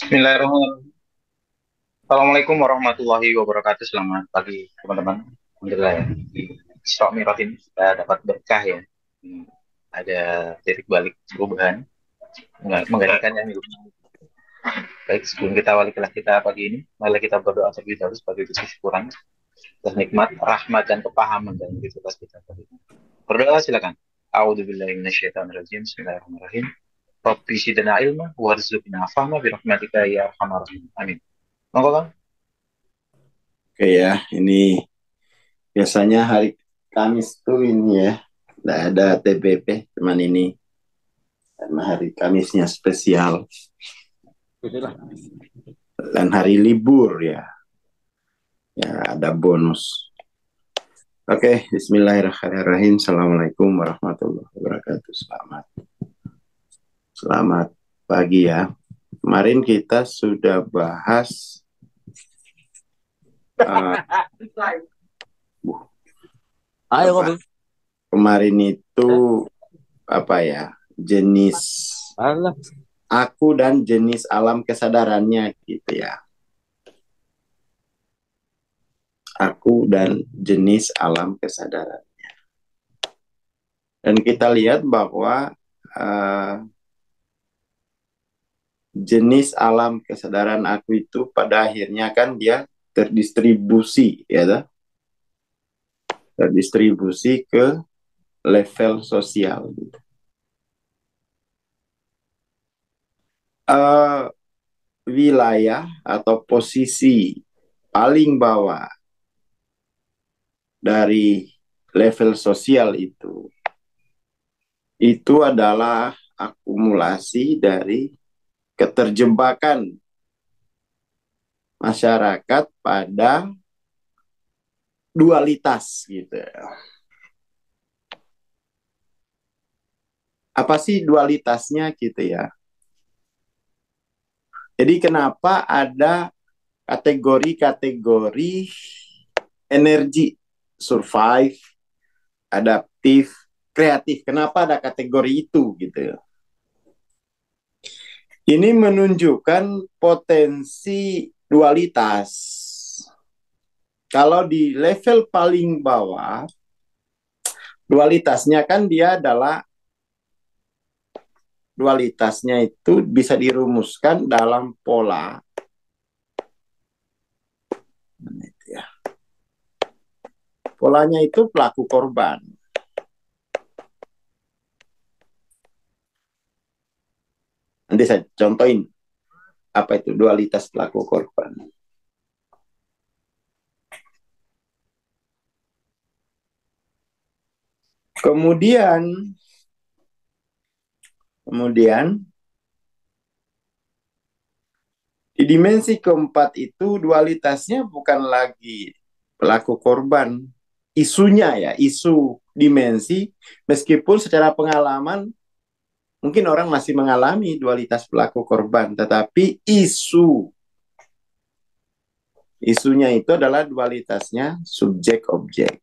Bismillahirrahmanirrahim. Assalamualaikum warahmatullahi wabarakatuh. Selamat pagi teman-teman. Alhamdulillah ya. Di Isra Mi'raj ini kita dapat berkah ya. Ada titik balik perubahan menggantikan yang hidup. Baik, sebelum kita awali kelas kita pagi ini, mari kita berdoa terlebih dahulu sebagai wujud syukuran atas nikmat, rahmat dan kepahaman dan aktivitas kita pagi ini. Berdoa silakan. A'udzubillahi minasyaitonirrajim. Bismillahirrahmanirrahim. Rabbi zidna ilma warzuqna fahma bi rahmatika ya arhamar rahimin. Amin. Monggo, Kang. Oke ya, ini biasanya hari Kamis tuh ini ya, nggak ada TBP, cuman ini karena hari Kamisnya spesial dan hari libur ya, ada bonus. Oke, Bismillahirrahmanirrahim. Assalamualaikum warahmatullahi wabarakatuh. Selamat pagi ya. Kemarin kita sudah bahas uh, Ayo apa, ngobrol. kemarin itu apa ya, jenis Alah. aku dan jenis alam kesadarannya gitu ya. Aku dan jenis alam kesadaran. Dan kita lihat bahwa uh, jenis alam kesadaran aku itu pada akhirnya kan dia terdistribusi ya, terdistribusi ke level sosial. Uh, Wilayah atau posisi paling bawah dari level sosial itu adalah akumulasi dari keterjebakan masyarakat pada dualitas gitu. Apa sih dualitasnya gitu ya? Jadi kenapa ada kategori-kategori energi survive, adaptif, kreatif? Kenapa ada kategori itu gitu? Ini menunjukkan potensi dualitas. Kalau di level paling bawah, dualitasnya kan dia adalah dualitasnya itu bisa dirumuskan dalam pola. Polanya itu pelaku korban. Nanti saya contohin apa itu dualitas pelaku korban. Kemudian di dimensi keempat itu dualitasnya bukan lagi pelaku korban, isunya ya, isu dimensi, meskipun secara pengalaman mungkin orang masih mengalami dualitas pelaku korban, tetapi isunya itu adalah dualitasnya subjek objek.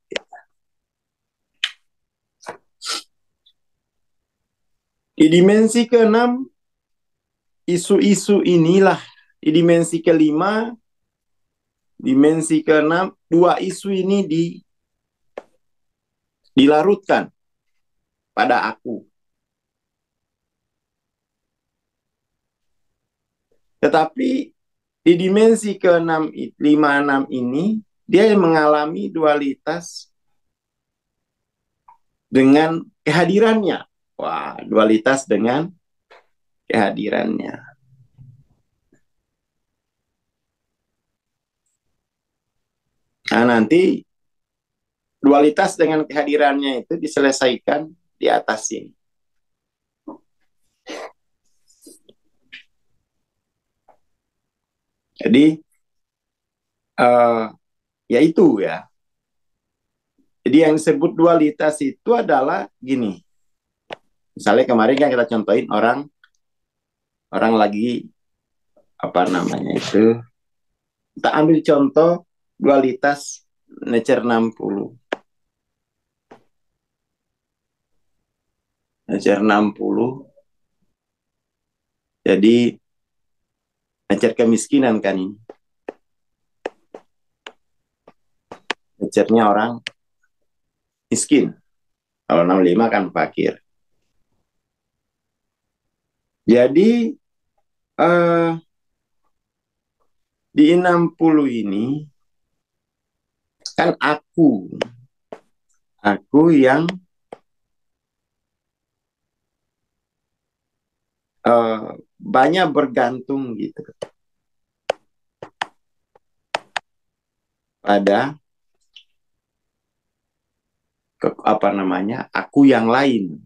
Di dimensi keenam, isu-isu inilah. Di dimensi kelima, dimensi keenam, dua isu ini dilarutkan pada aku. Tetapi di dimensi ke-6, 5, 6 ini, dia mengalami dualitas dengan kehadirannya. Wah, dualitas dengan kehadirannya. Nah, nanti dualitas dengan kehadirannya itu diselesaikan di atas ini. Jadi, ya itu ya. Jadi yang disebut dualitas itu adalah gini. Misalnya kemarin kan kita contohin orang lagi apa namanya itu. Kita ambil contoh dualitas Nature 60. Nature 60. Jadi Nature kemiskinan kan ini. Nature-nya orang miskin. Kalau 65 kan fakir. Jadi di 60 ini kan aku yang banyak bergantung gitu pada aku yang lain.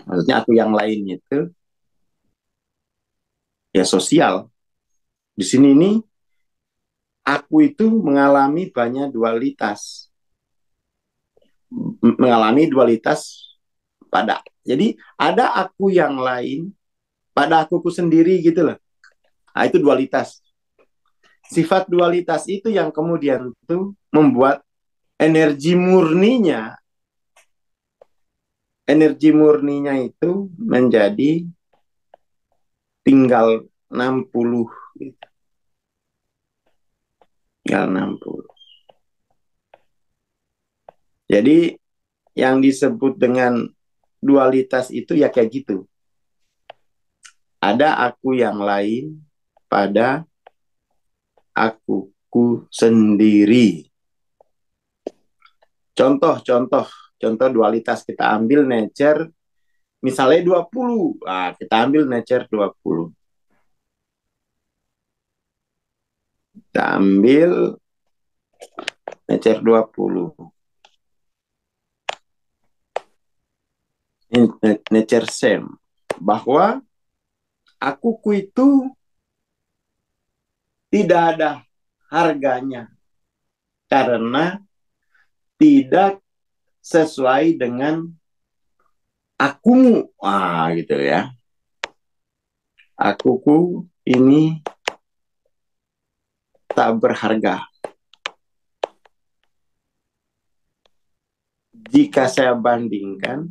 Maksudnya aku yang lain itu ya sosial. Di sini nih aku itu mengalami banyak dualitas. Mengalami dualitas pada. Jadi ada aku yang lain pada akuku sendiri gitu loh. Nah, itu dualitas. Sifat dualitas itu yang kemudian tuh membuat energi murninya itu menjadi tinggal 60 gitu. Tinggal 60. Jadi yang disebut dengan dualitas itu ya kayak gitu. Ada aku yang lain pada akuku sendiri. Contoh dualitas kita ambil nature misalnya 20. Nah, kita ambil nature 20. Kita ambil nature 20. Nature same. Bahwa akuku itu tidak ada harganya karena tidak sesuai dengan akumu. Wah, gitu ya. Akuku ini tak berharga. Jika saya bandingkan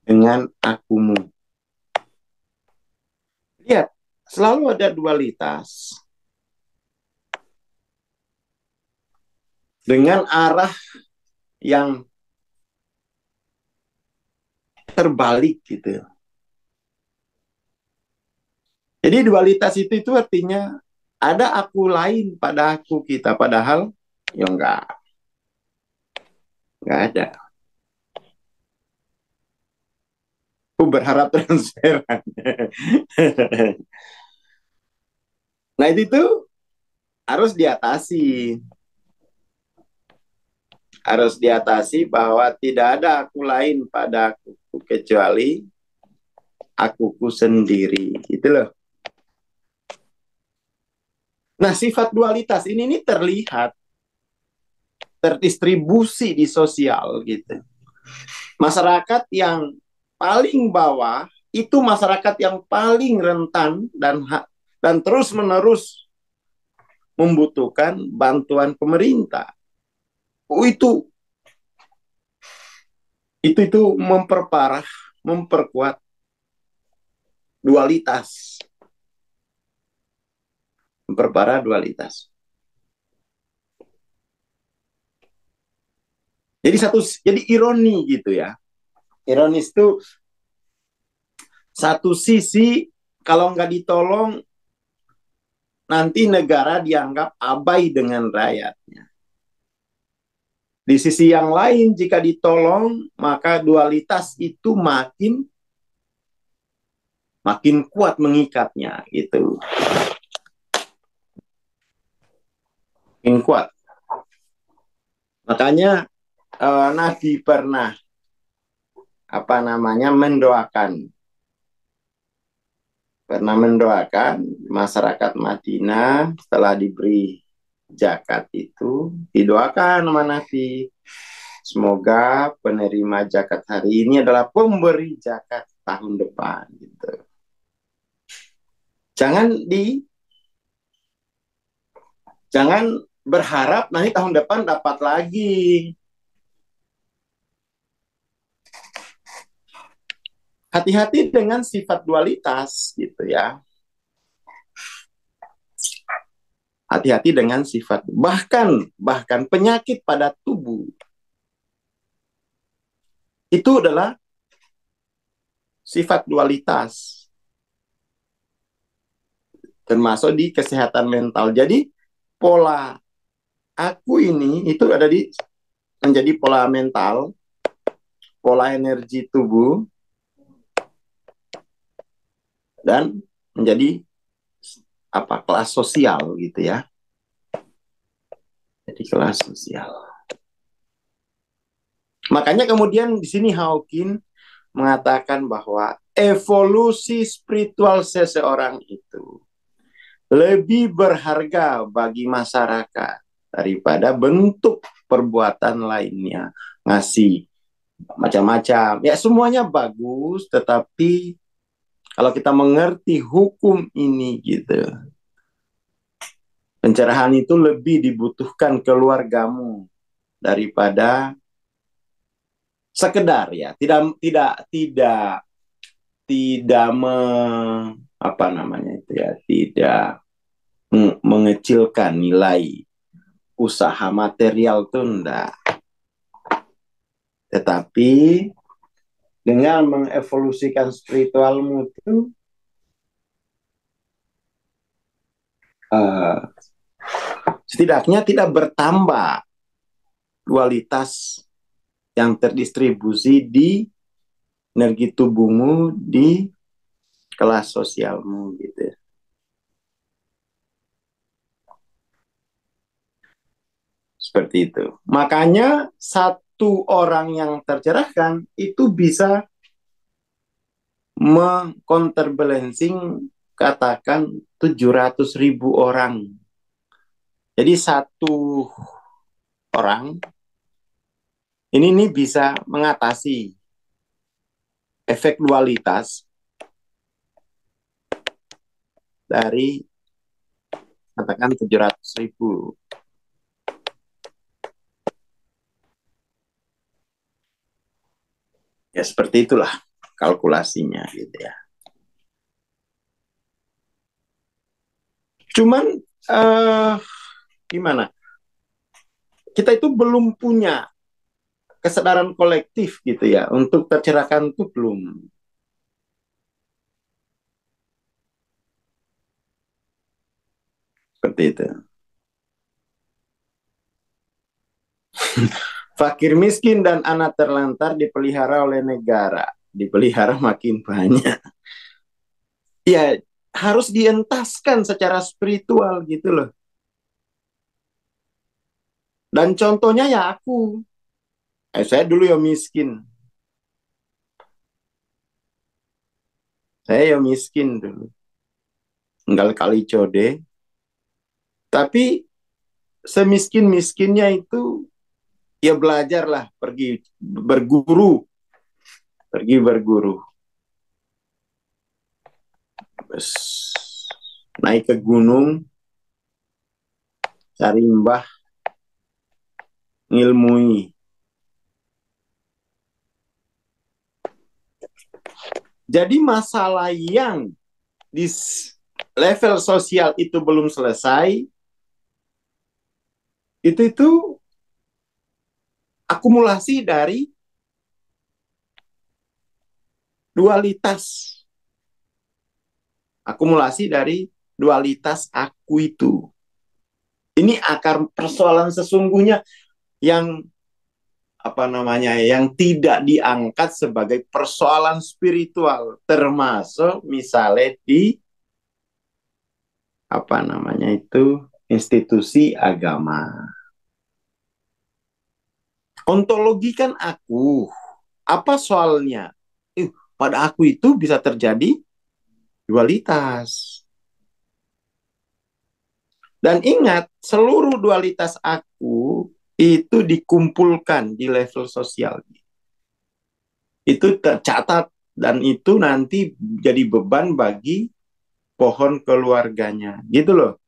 dengan akumu. Lihat, selalu ada dualitas. Dengan arah yang terbalik gitu. Jadi dualitas itu artinya ada aku lain pada aku kita. Padahal ya enggak ada. Aku berharap transferan. Nah itu harus diatasi. Harus diatasi bahwa tidak ada aku lain pada aku kecuali akuku sendiri. Gitu loh. Nah sifat dualitas ini terlihat terdistribusi di sosial gitu. Masyarakat yang paling bawah itu masyarakat yang paling rentan dan terus-menerus membutuhkan bantuan pemerintah. Oh, itu memperkuat dualitas. Memperparah dualitas. Jadi ironi gitu ya. Ironis itu satu sisi kalau nggak ditolong nanti negara dianggap abai dengan rakyatnya. Di sisi yang lain jika ditolong maka dualitas itu makin kuat mengikatnya gitu. Makin kuat. Makanya Nabi pernah mendoakan masyarakat Madinah setelah diberi zakat itu, didoakan sama Nabi, semoga penerima zakat hari ini adalah pemberi zakat tahun depan gitu. Jangan berharap nanti tahun depan dapat lagi. hati-hati dengan sifat dualitas gitu ya. Hati-hati dengan sifat, bahkan penyakit pada tubuh itu adalah sifat dualitas, termasuk di kesehatan mental. Jadi pola aku ini itu ada di menjadi pola mental, pola energi tubuh, dan menjadi apa, kelas sosial gitu ya. Jadi kelas sosial. Makanya kemudian di sini Hawking mengatakan bahwa evolusi spiritual seseorang itu lebih berharga bagi masyarakat daripada bentuk perbuatan lainnya. Ngasih macam-macam. Ya semuanya bagus, tetapi kalau kita mengerti hukum ini gitu, pencerahan itu lebih dibutuhkan keluargamu daripada sekedar ya, tidak apa namanya itu ya, tidak mengecilkan nilai usaha material tuh enggak. Tetapi dengan mengevolusikan spiritualmu itu setidaknya tidak bertambah dualitas yang terdistribusi di energi tubuhmu, di kelas sosialmu gitu ya. Seperti itu. Makanya satu orang yang tercerahkan itu bisa mengcounterbalancing katakan 700.000 orang. Jadi satu orang ini bisa mengatasi efek dualitas dari katakan 700.000. Ya seperti itulah kalkulasinya gitu ya. Cuman gimana? Kita itu belum punya kesadaran kolektif gitu ya, untuk tercerahkan itu belum. Seperti itu. Fakir miskin dan anak terlantar dipelihara oleh negara, dipelihara makin banyak. Ya harus dientaskan secara spiritual gitu loh. Dan contohnya ya aku. Saya dulu ya miskin. Saya ya miskin dulu. Tinggal kali code. Tapi semiskin-miskinnya itu ya belajarlah, pergi berguru. Pergi berguru. Terus naik ke gunung, cari mbah, ngilmui. Jadi masalah yang di level sosial itu belum selesai, itu akumulasi dari dualitas. Akumulasi dari dualitas aku itu. Ini akar persoalan sesungguhnya yang apa namanya, yang tidak diangkat sebagai persoalan spiritual, termasuk misalnya di apa namanya itu institusi agama. Ontologi kan aku. Apa soalnya? Pada aku itu bisa terjadi dualitas. Dan ingat, seluruh dualitas aku itu dikumpulkan di level sosial. Itu tercatat dan itu nanti jadi beban bagi pohon keluarganya. Gitu loh.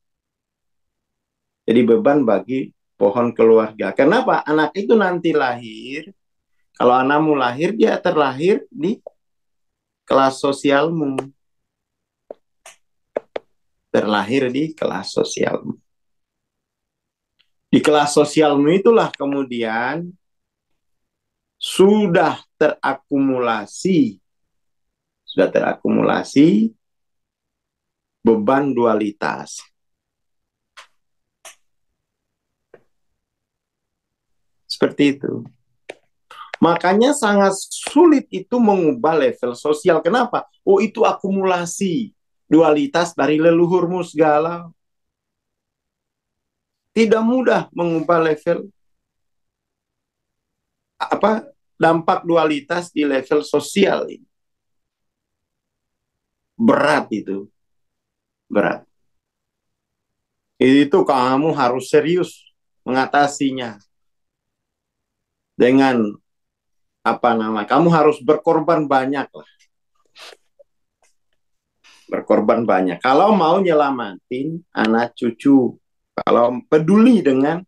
Jadi beban bagi pohon keluarga. Kenapa? Anak itu nanti lahir, kalau anakmu lahir, dia terlahir di kelas sosialmu. Terlahir di kelas sosialmu. Di kelas sosialmu itulah kemudian sudah terakumulasi beban dualitas. Seperti itu. Makanya sangat sulit itu mengubah level sosial. Kenapa? Oh, itu akumulasi dualitas dari leluhurmu segala. Tidak mudah mengubah level dampak dualitas di level sosial ini. Berat itu. Berat. Itu kamu harus serius mengatasinya. Dengan kamu harus berkorban banyak lah. Berkorban banyak. Kalau mau nyelamatin anak cucu. Kalau peduli dengan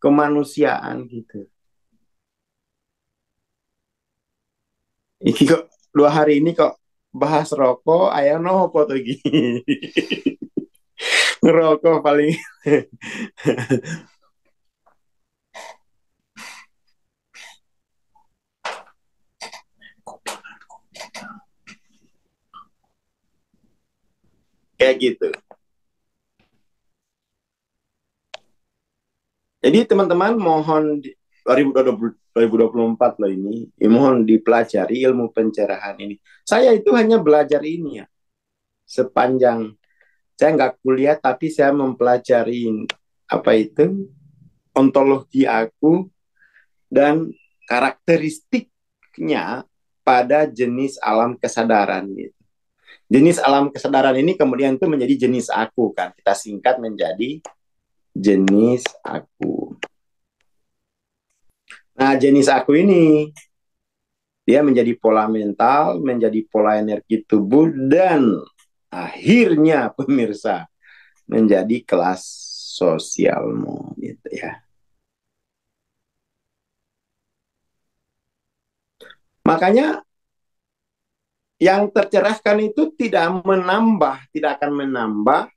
kemanusiaan gitu. Ini kok 2 hari ini kok bahas rokok, ayah no foto gini. Ngerokok paling. Kayak gitu. Jadi teman-teman mohon 2024 loh ini, mohon dipelajari ilmu pencerahan ini. Saya itu hanya belajar ini ya. Sepanjang saya nggak kuliah tapi saya mempelajari ontologi aku dan karakteristiknya pada jenis alam kesadaran gitu. Jenis alam kesadaran ini kemudian itu menjadi jenis aku kan. Kita singkat menjadi jenis aku. Nah, jenis aku ini dia menjadi pola mental, menjadi pola energi tubuh, dan akhirnya pemirsa menjadi kelas sosialmu gitu ya. Makanya yang tercerahkan itu tidak akan menambah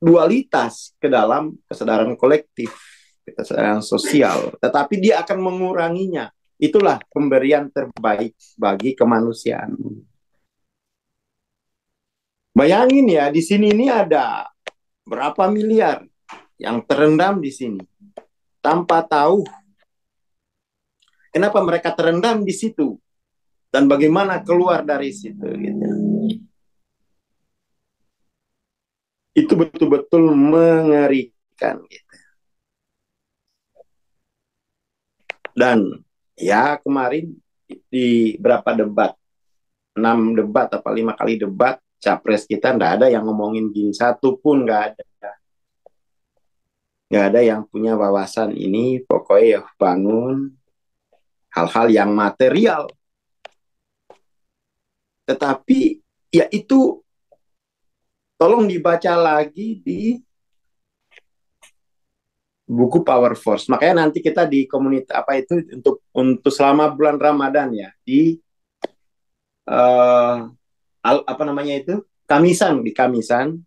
dualitas ke dalam kesadaran kolektif, kesadaran sosial, tetapi dia akan menguranginya. Itulah pemberian terbaik bagi kemanusiaan. Bayangin ya, di sini ini ada berapa miliar yang terendam di sini tanpa tahu kenapa mereka terendam di situ dan bagaimana keluar dari situ gitu. Itu betul-betul mengerikan gitu. Dan ya kemarin di berapa debat, 6 debat apa 5 kali debat, capres kita nggak ada yang ngomongin gini, satu pun nggak ada. Nggak ada yang punya wawasan ini, pokoknya ya bangun hal-hal yang material. Tetapi ya itu tolong dibaca lagi di buku Power Force. Makanya nanti kita di komunitas untuk selama bulan Ramadan ya di Kamisan, di Kamisan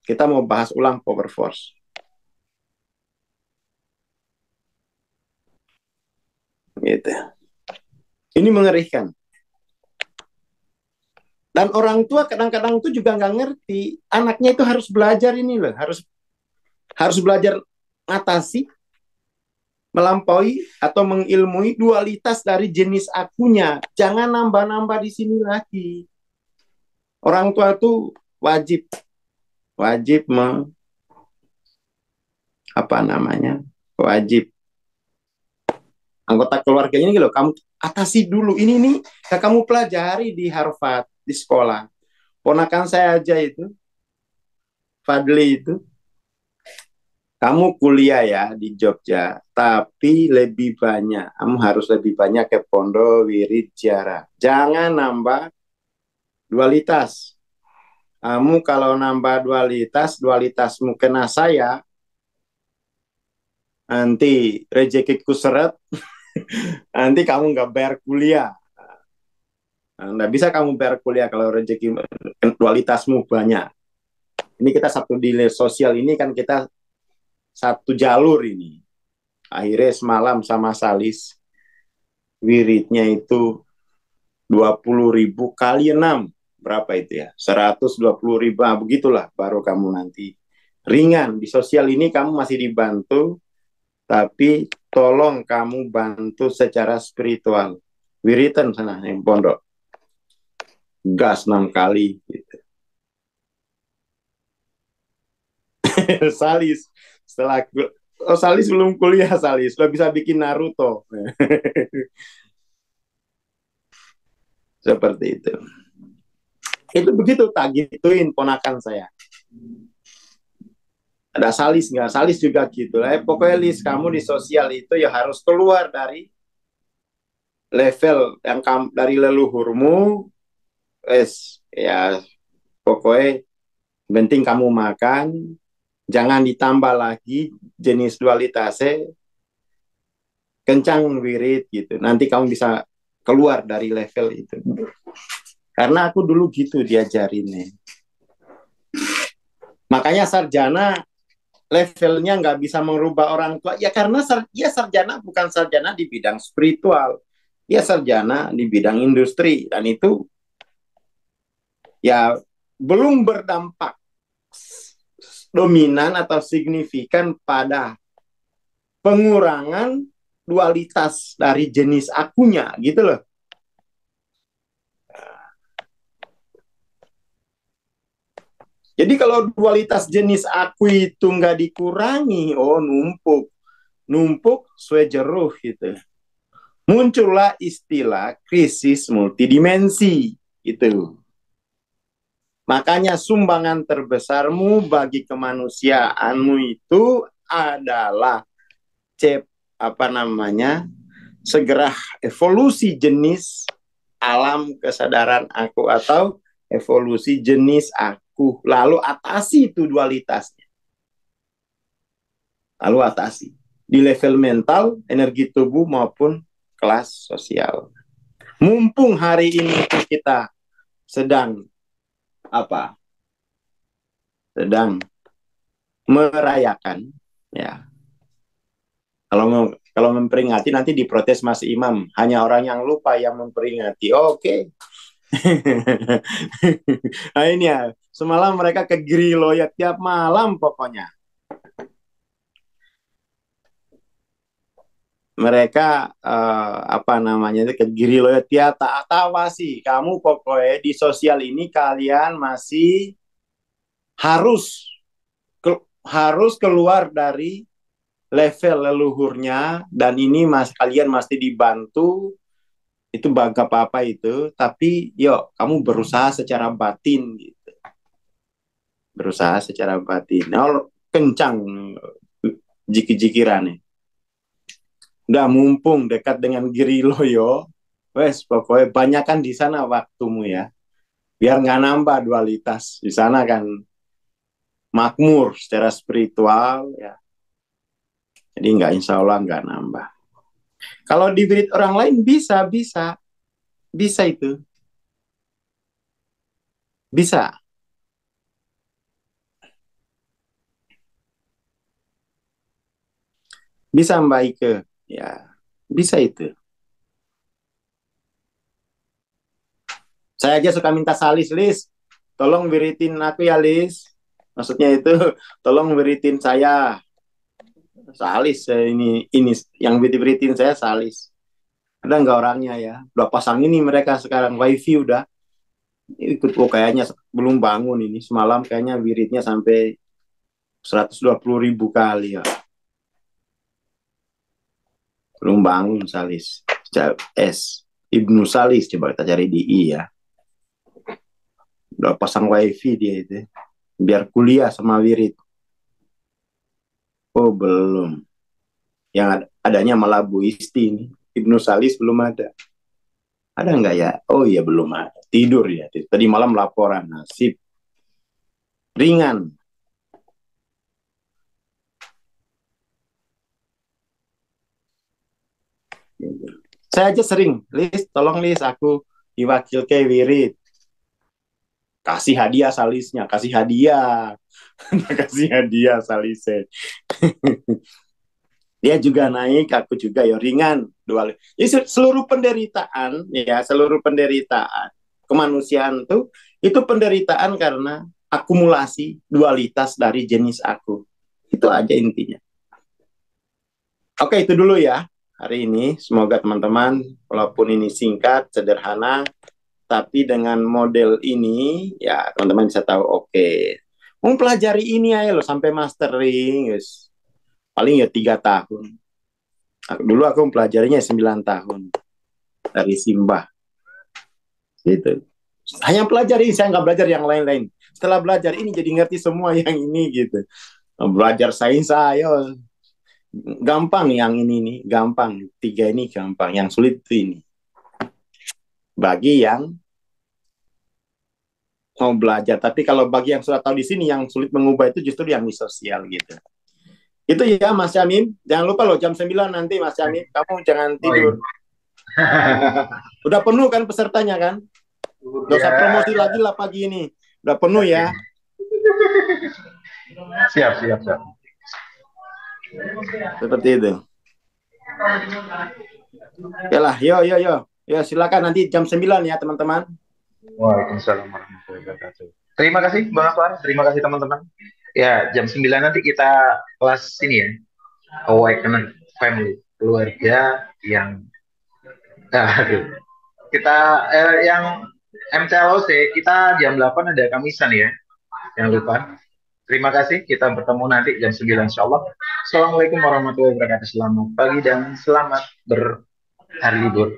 kita mau bahas ulang Power Force. Gitu. Ini mengerikan. Dan orang tua kadang-kadang itu juga nggak ngerti. Anaknya itu harus belajar ini loh. Harus belajar atasi, melampaui atau mengilmui dualitas dari jenis akunya. Jangan nambah-nambah di sini lagi. Orang tua itu wajib wajib anggota keluarganya ini loh, kamu atasi dulu. Ini nih kamu pelajari di Harvard, di sekolah. Ponakan saya aja itu, Fadli itu, kamu kuliah ya di Jogja, tapi kamu harus lebih banyak ke Pondok Wiridjara. Jangan nambah dualitas. Kamu kalau nambah dualitasmu kena saya, nanti rezekiku seret, nanti kamu nggak bayar kuliah. Nggak bisa kamu bayar kuliah kalau rezeki dualitasmu banyak. Ini kita satu di sosial ini kan kita satu jalur ini. Akhirnya semalam sama Salis, wiridnya itu 20.000 kali 6. Berapa itu ya? 120.000, begitulah baru kamu nanti. Ringan, di sosial ini kamu masih dibantu, tapi tolong kamu bantu secara spiritual. Wiritan sana yang pondok. Gas 6 kali. Gitu. Salis, setelah Salis belum kuliah, Salis sudah bisa bikin Naruto. Seperti itu. Itu begitu tak gituin ponakan saya. Ada Salis nggak? Salis juga gitu. Pokoknya Lis, kamu di sosial itu ya harus keluar dari level yang dari leluhurmu. Ya pokoknya penting kamu makan, jangan ditambah lagi jenis dualitasnya, kencang wirid gitu. Nanti kamu bisa keluar dari level itu. Karena aku dulu gitu diajarinnya. Makanya sarjana levelnya nggak bisa merubah orang tua. Ya karena dia sarjana bukan sarjana di bidang spiritual. Dia sarjana di bidang industri. Dan itu ya belum berdampak dominan atau signifikan pada pengurangan dualitas dari jenis akunya gitu loh. Jadi kalau dualitas jenis aku itu nggak dikurangi, oh numpuk, numpuk suwe jeruh gitu. Muncullah istilah krisis multidimensi itu. Makanya sumbangan terbesarmu bagi kemanusiaanmu itu adalah apa namanya, segera evolusi jenis alam kesadaran aku atau evolusi jenis aku, lalu atasi itu dualitasnya, lalu atasi di level mental, energi tubuh maupun kelas sosial. Mumpung hari ini kita sedang apa, sedang merayakan ya, kalau memperingati nanti diprotes Mas Imam, hanya orang yang lupa yang memperingati. Oke. Nah ini ya, semalam mereka ke Grilo ya tiap malam pokoknya. Mereka apa namanya itu ke Grilo ya tiap tak tahu sih. Kamu pokoknya di sosial ini kalian masih harus harus keluar dari level leluhurnya, dan ini kalian masih dibantu itu bangga apa itu, tapi yuk kamu berusaha secara batin gitu, berusaha secara batin. Nah, kencang jiki-jikiran nih, udah mumpung dekat dengan Giriloyo, wes pokoknya banyakan di sana waktumu ya, biar nggak nambah dualitas di sana kan, makmur secara spiritual ya, jadi nggak, insya Allah nggak nambah. Kalau di orang lain bisa bisa bisa itu bisa. Bisa Mbak Ike, ya bisa itu. Saya aja suka minta Salis, Lis, tolong wiritin aku ya Lis. Maksudnya itu, tolong wiritin saya. Salis, ini yang wiritin saya Salis. Ada nggak orangnya ya? Udah pasang ini mereka sekarang, wifi udah. Ikut kayaknya belum bangun ini. Semalam kayaknya wiridnya sampai 120.000 kali ya. Belum bangun Salis. S. Ibnu Salis, coba kita cari di I ya. Udah pasang wifi dia itu. Biar kuliah sama wirid. Oh belum. Yang adanya malah Bu Isti ini. Ibnu Salis belum ada. Ada nggak ya? Oh iya belum ada. Tidur ya. Tadi malam laporan. Nasib. Ringan. Saya aja sering. Lis, tolong Lis. Aku diwakil ke wirid. Kasih hadiah salisnya, kasih hadiah. Kasih hadiah salisnya. Dia juga naik, aku juga ya ringan. Dua. Jadi seluruh penderitaan, ya seluruh penderitaan kemanusiaan tuh itu penderitaan karena akumulasi dualitas dari jenis aku. Itu aja intinya. Oke, itu dulu ya hari ini. Semoga teman-teman, walaupun ini singkat, sederhana, tapi dengan model ini, ya teman-teman bisa tahu, oke. Mempelajari ini aja loh, sampai mastering, guys. Paling ya 3 tahun. Dulu aku mempelajarinya 9 tahun. Dari Simbah. Gitu. Hanya pelajari, saya nggak belajar yang lain-lain. Setelah belajar ini jadi ngerti semua yang ini gitu. Belajar sains saya gampang, yang ini nih gampang, 3 ini gampang, yang sulit itu ini. Bagi yang mau belajar, tapi kalau bagi yang sudah tahu di sini, yang sulit mengubah itu justru yang di sosial gitu. Itu ya Mas Yamim, jangan lupa loh jam 9 nanti Mas Yamim, kamu jangan tidur. Udah penuh kan pesertanya kan? Gak usah promosi lagi lah pagi ini. Udah penuh ya. Siap. Seperti itu. Yalah, yo. Ya silakan nanti jam 9 ya teman-teman. Waalaikumsalam warahmatullahi wabarakatuh. Terima kasih Bang Akbar, terima kasih teman-teman. Ya, jam 9 nanti kita kelas ini ya. Awakening Family, keluarga yang aduh. Kita yang MCLOC kita jam 8 ada kamisan ya. Jangan lupa. Terima kasih, kita bertemu nanti jam 9 insyaallah. Assalamualaikum warahmatullahi wabarakatuh. Selamat pagi dan selamat berhari libur.